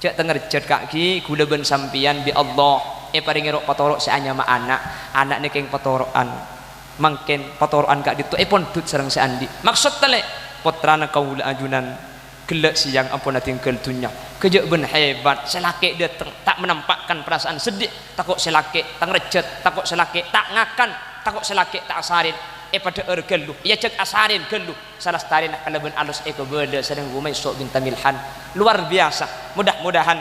Speaker 2: cek tengerjet kaki gula ben sampian bi Allah paring rok patorok seanya ma anak ni keng patorokan mangken patorokan kak ditu pon dut serang seandi maksud tale putrana kaula ajunan gelek siang ampun tinggal dunya kejak ben hebat selake dia tak menampakkan perasaan sedih takut selake tak rejet takut selake tak ngakan takut selake tak asarin pada ergelu ia cek asarin gelu salah starin kalau ben alus beda sedang Gumaisok binta Milhan luar biasa mudah-mudahan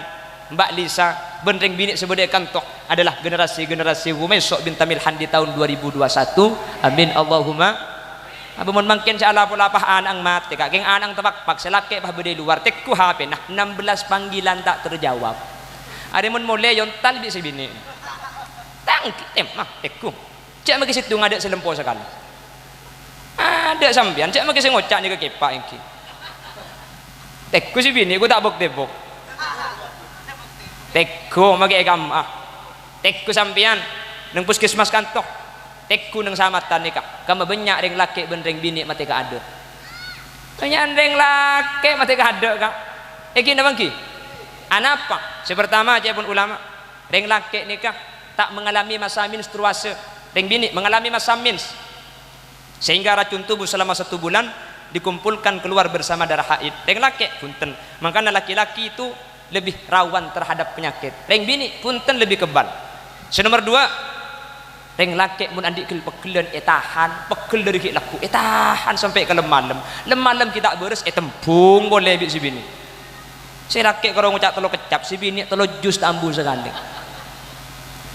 Speaker 2: Mbak Lisa benreng bini sebedai kantok adalah generasi Gumaisok binta Milhan di tahun 2021 amin Allahumma abu mun mangkin salah pula pah anang mati kak geng anang tebak selake pah bede luar tekku HP nah 16 panggilan tak terjawab ada mun mulai yon talbi sebini tangki mah tekku cek magi situ ngada selempo sekali ada sambian cek magi ngocak ni ke kepak iki tekku sebini aku tak bok tekku magi agama tekku sampian nang puskesmas kantok tekku nang samatan nikah kama banyak reng laki ben reng bini mati ka ada banyak reng laki mati ka ada kak iki napa ki anapa sepertama aja pun ulama reng laki nikah tak mengalami masa menstruasi reng bini mengalami masa mens sehingga racun tubuh selama 1 bulan dikumpulkan keluar bersama darah haid reng laki punten makanya laki-laki itu lebih rawan terhadap penyakit reng bini punten lebih kebal nomor 2 reng laki mun andi kel pegelan tahan pegel dari ki laku tahan sampai ke lem-malam kita beres tembung boleh bi si bini si laki kalau ngucap telo kecap si bini telo jus tambu sekali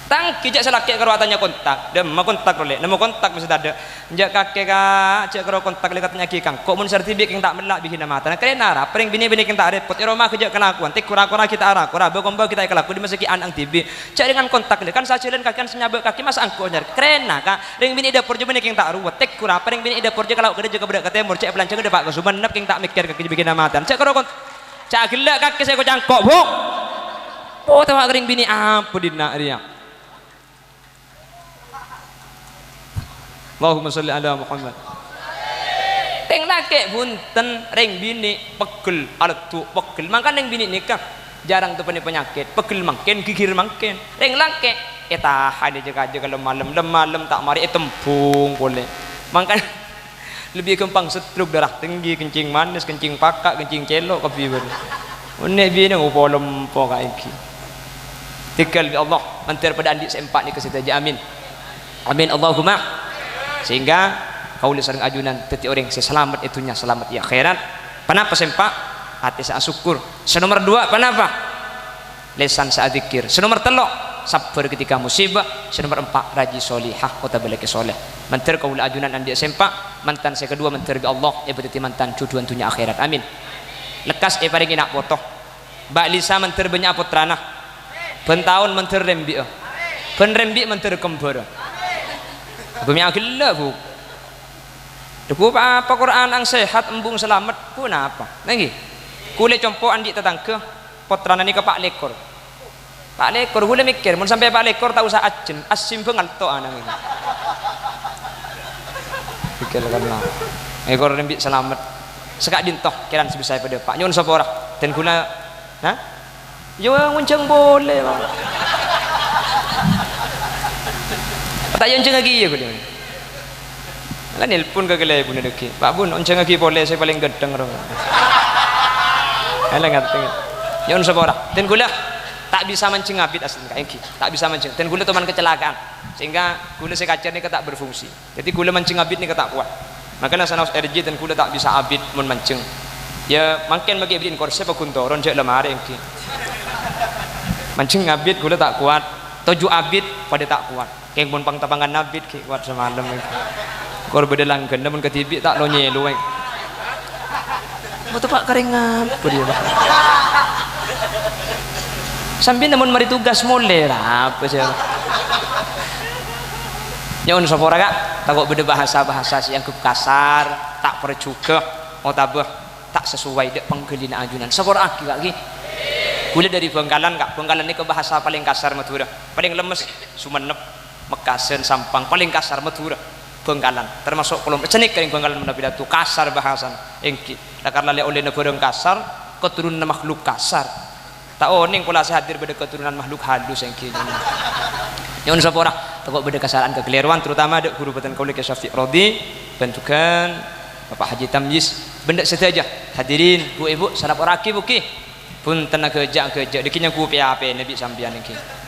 Speaker 2: tang kijak selaki karo tanya kontak dem ma kontak oleh nemu kontak mesti ada jak kakek ka cek karo kontak le katanya ki kang kok mun sertibik king tak melak bikin mata nah kena ara pering bini-bini king tak repot iroma kijak kelakuan tik kura-kura kita ara kura bomba kita kelaku di masaki anang tibi cek dengan kontak le kan sacilen kakian senyabek kaki mas angko nyar kena ka ring bini dapur je bini king tak ruwet tik kura pering bini dapur je kalau kerja ke bedak ke timur cek pelanceng de pak sumenep king tak mikir kaki bikin mata cek karo cak gelak kaki saya ko cangkok bu oh tawa ring bini apa dina dia Allahumma sholli ala Muhammad. Teng laki bunten ring bini pegel aletu pegel makan ring bini nikah jarang tuh penyakit pegel makin gigir makin ring laki tahan aja kalau malam tak mari tembung boleh makan lebih gampang stroke darah tinggi kencing manis kencing pakak kencing celok kebiwen ini bini ngupolem poka iki tinggal Allah mantir pada andik seempat ni kesita aja amin amin Allahumma sehingga kaulah sering ajunan teti orang selamat itunya selamat ya akhirat kenapa sempak hati saat syukur senomor 2 kenapa lesan saat zikir senomor 3 sabar ketika musibah senomor 4 raji solihah kota balaki soleh mentir kaulah ajunan andi sempak mantan saya kedua mentir Allah berarti mantan cuduan tunya akhirat amin lekas paringi nak potoh bak lisa mentir banyak putrana pentahun mentir rembi penrembi mentir kembar bumi agila bu deku apa Quran ang sehat embung selamat pun apa lagi kule compo andi tetangga potrana ni ke Pak Lekor kule mikir mun sampai Pak Lekor tak usah ajen asim pengalto anang ini pikir kan lah ekor rembi selamat sekak dintoh kiran sebisa pada Pak nyun sapa ora den guna ha yo ngunceng boleh Pak tak yang lagi ya kuliah. Lah nelpon ke kelai pun deki. Pak Bun, onceng lagi boleh saya paling gedeng ro. Ala ngerti. Nyon sabora. Den gula tak bisa mancing abit asli kayak iki. Tak bisa mancing. Den gula teman kecelakaan. Sehingga gula saya kacer ni tak berfungsi. Jadi gula mancing abit ni tak kuat. Makanya sanos RJ dan gula tak bisa abit mun mancing. Ya makin bagi abit korse pakuntoron cek lemari iki. Mancing abit gula tak kuat. Tujuh abit pada tak kuat. Keng pun pang tapangan nabit ki kuat semalam iki. Kor bedelang genda mun ketibi tak lo nyelu ek. Betul Pak kering apa dia Pak? Sambil namun mari tugas mulai lah apa sih? Nyon sapora kak, takut beda bahasa yang kasar, tak percuka, mau tabah tak sesuai dek penggelina ajunan. Sapora aki lagi. Kuliah dari Bangkalan kak, Bangkalan ini ke bahasa paling kasar Madura, paling lemes Sumenep. Mekasen Sampang paling kasar Madura Bangkalan termasuk kolom cenik kering Bangkalan menapidatu kasar bahasan engki karena oleh negara kasar keturunan makhluk kasar tak oning pula saya hadir pada keturunan makhluk halus engki nyon sapora takut beda kesalahan kekeliruan terutama ada guru batan kaulik Syafiq Rodi bentukan Bapak Haji Tamyiz benda saja hadirin bu ibu sarap oraki buki pun tenaga kerja dikinya ku PAP Nabi sambian engki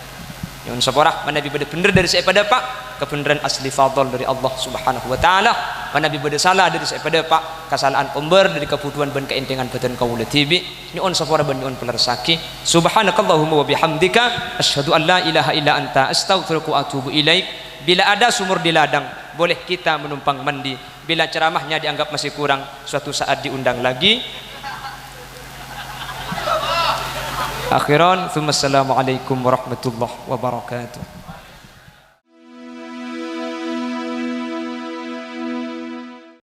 Speaker 2: yang seporah mana nabi benar dari saya pada pak kebenaran asli fadl dari Allah Subhanahu wa taala mana nabi salah dari saya pada pak kesalahan pember dari kebutuhan dan keintingan badan kaula tibi ni on seporah ban on pelersaki subhanakallahumma wa bihamdika asyhadu an la ilaha illa anta astaghfiruka wa atubu ilaik bila ada sumur di ladang boleh kita menumpang mandi bila ceramahnya dianggap masih kurang suatu saat diundang lagi akhiran thumma assalamualaikum warahmatullahi wabarakatuh.